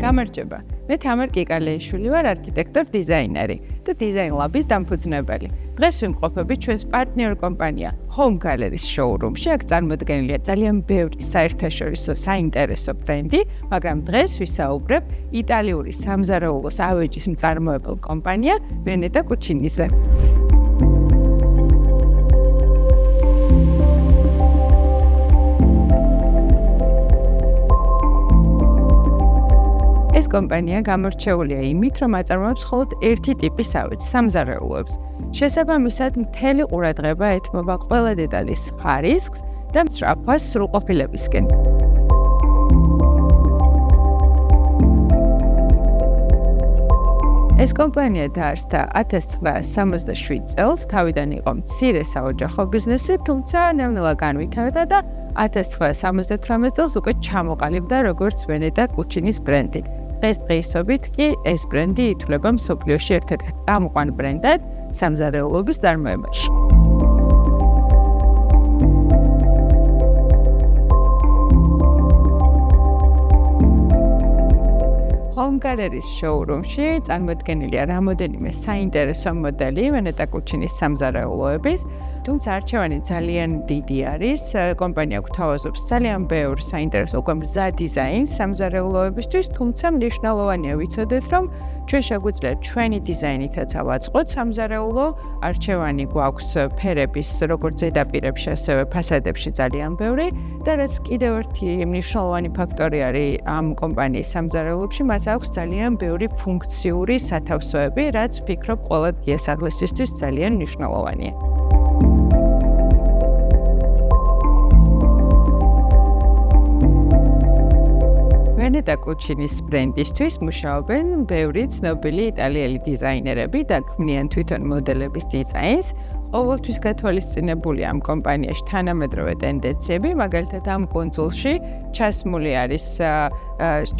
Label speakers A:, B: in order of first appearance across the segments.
A: გამარჯობა. მე თამარ კიკალეიშვილი ვარ, არქიტექტორ დიზაინერი და დიზაინ ლაბის დამფუძნებელი. დღეს ვიმყოფებით ჩვენს პარტნიორ კომპანია Home Gallery-ის შოურუმში. აქ წარმოდგენილია ძალიან ბევრი საერთაშორისო საინტერესო ბრენდი, მაგრამ დღეს ვისაუბრებ იტალიური სამზარეულოს ავეჯის მწარმოებელ კომპანია Veneta Cuciniზე. ეს კომპანია გამორჩეულია იმით, რომ აწარმოებს მხოლოდ ერთი ტიპის ავეჯს, სამზარეულოებს. შესაბამისად, მთელი ყურადღება ეთმობა ყველა დეტალის ხარისხს და სწრაფას სრულყოფილებისკენ. ეს კომპანია დაარსდა 1967 წელს, თავიდან იყო მცირე საოჯახო ბიზნესი, თუმცა ნევნელა განვითარდა და 1978 წელს უკვე ჩამოყალიბდა როგორც Veneta Cucini's ბრენდი. დღესდღეობით კი ეს ბრენდი ითვლება მსოფლიოში ერთ-ერთ წამყვან ბრენდად სამზარეულოების წარმოებაში. Home Gallery-ის შოურუმში წარმოდგენილია რამოდენიმე საინტერესო მოდელი Veneta Cucini's სამზარეულოების, თუმცა არჩევანი ძალიან დიდი არის. კომპანია გვთავაზობს ძალიან ბევრ საინტერესო უკვე მზა დიზაინს სამზარეულოებისთვის, თუმცა მნიშვნელოვანია ვიცოდეთ, რომ ჩვენ შეგვიძლია ჩვენი დიზაინითაც ავაწყოთ სამზარეულო. არჩევანი გვაქვს ფერების როგორც ზედაპირებში, ასევე ფასადებში ძალიან ბევრი და რაც კიდევ ერთი მნიშვნელოვანი ფაქტორი არის ამ კომპანიის სამზარეულოებში, მას აქვს ძალიან ბევრი ფუნქციური სათავსოები, რაც ვფიქრობ ყველა დიასახლისისთვის ძალიან მნიშვნელოვანია. Veneta Cucini's ბრენდისთვის მუშაობენ ბევრი ცნობილი იტალიელი დიზაინერები და ქმნიან თვითონ მოდელების დიზაინს. ყოველთვის გათვალისწინებულია ამ კომპანიაში თანამედროვე ტენდენციები, მაგალითად ამ კუნძულში ჩასმული არის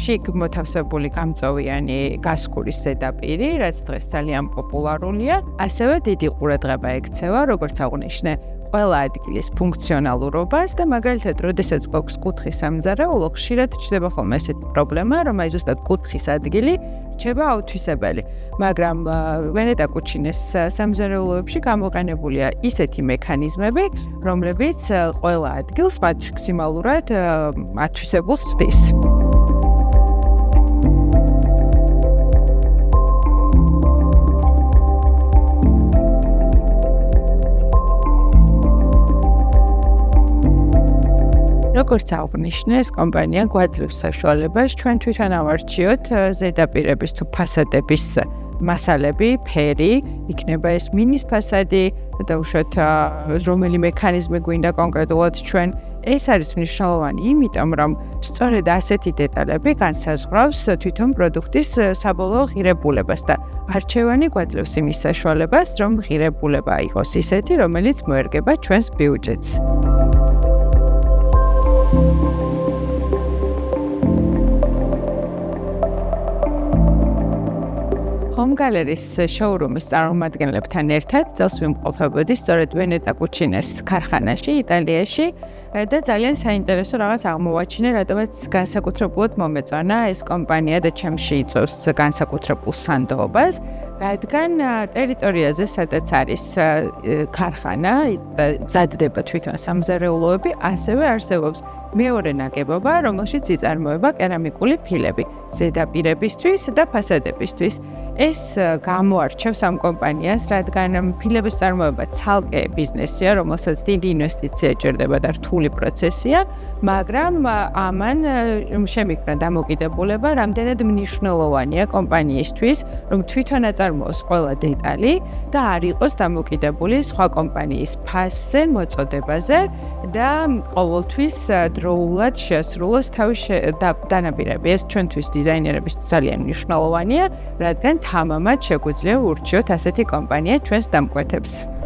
A: შიკ მოთავსებული გამწოვიანი გასკურის ზედაპირი, რაც დღეს ძალიან პოპულარულია. ასევე დიდი ყურადღება ექცევა, როგორც აღნიშნე, ყველა ადგილის ფუნქციონალურობას და მაგალითად, როდესაც გვაქვს კუთხის სამზარეულო, ხშირად ჩნდება ხოლმე ესეთი პრობლემა, რომ აი ზუსტად კუთხის ადგილი რჩება აუთვისებელი. მაგრამ Veneta Cucini's სამზარეულოებში გამოყენებულია ისეთი მექანიზმები, რომლებიც ყველა ადგილს მაქსიმალურად ათვისებულს ხდის. როგორც აღნიშნე, ეს კომპანია გვაძლევს საშუალებას ჩვენ თვითონ ავარჩიოთ ზედაპირების თუ ფასადების მასალები, ფერი, იქნება ეს მინის ფასადი და უშუალოდ რომელი მექანიზმი გვინდა კონკრეტულად ჩვენ. ეს არის მნიშვნელოვანი, იმიტომ რომ სწორედ ასეთი დეტალები განსაზღვრავს თვითონ პროდუქტის საბოლოო ღირებულებას და არჩევანი გვაძლევს იმის საშუალებას, რომ ღირებულება იყოს ისეთი, რომელიც მოერგება ჩვენს ბიუჯეტს. Home Gallery-ის შოურუმის წარმომადგენლებთან ერთად წელს ვიმყოფებოდი სწორედ Veneta Cucini's ქარხანაში, იტალიაში და ძალიან საინტერესო რაღაც აღმოვაჩინე, რატომაც განსაკუთრებულად მომეწონა ეს კომპანია და ჩემში იწვევს განსაკუთრებულ სანდოობას, რადგან ტერიტორიაზე, სადაც არის ქარხანა, მზადდება თვითონ სამზარეულოები, ასევე არსებობს მეორე ნაგებობა, რომელშიც იწარმოება კერამიკული ფილები ზედაპირებისთვის და ფასადებისთვის. ეს გამოარჩევს ამ კომპანიას, რადგან ფილების წარმოება ცალკე ბიზნესია, რომელსაც დიდი ინვესტიცია ჭირდება და რთული პროცესია, მაგრამ ამან შემიქმნა დამოკიდებულება რამდენად მნიშვნელოვანია კომპანიისთვის, რომ თვითონ აწარმოოს ყველა დეტალი და არ იყოს დამოკიდებული სხვა კომპანიის ფასზე, მოწოდებაზე და ყოველთვის დროულად შეასრულოს თავის დანაპირები. ეს ჩვენთვის დიზაინერების ძალიან მნიშვნელოვანია, რადგან თამამად შეგვიძლია ურჩიოთ ასეთი კომპანია ჩვენს დამკვეთებს.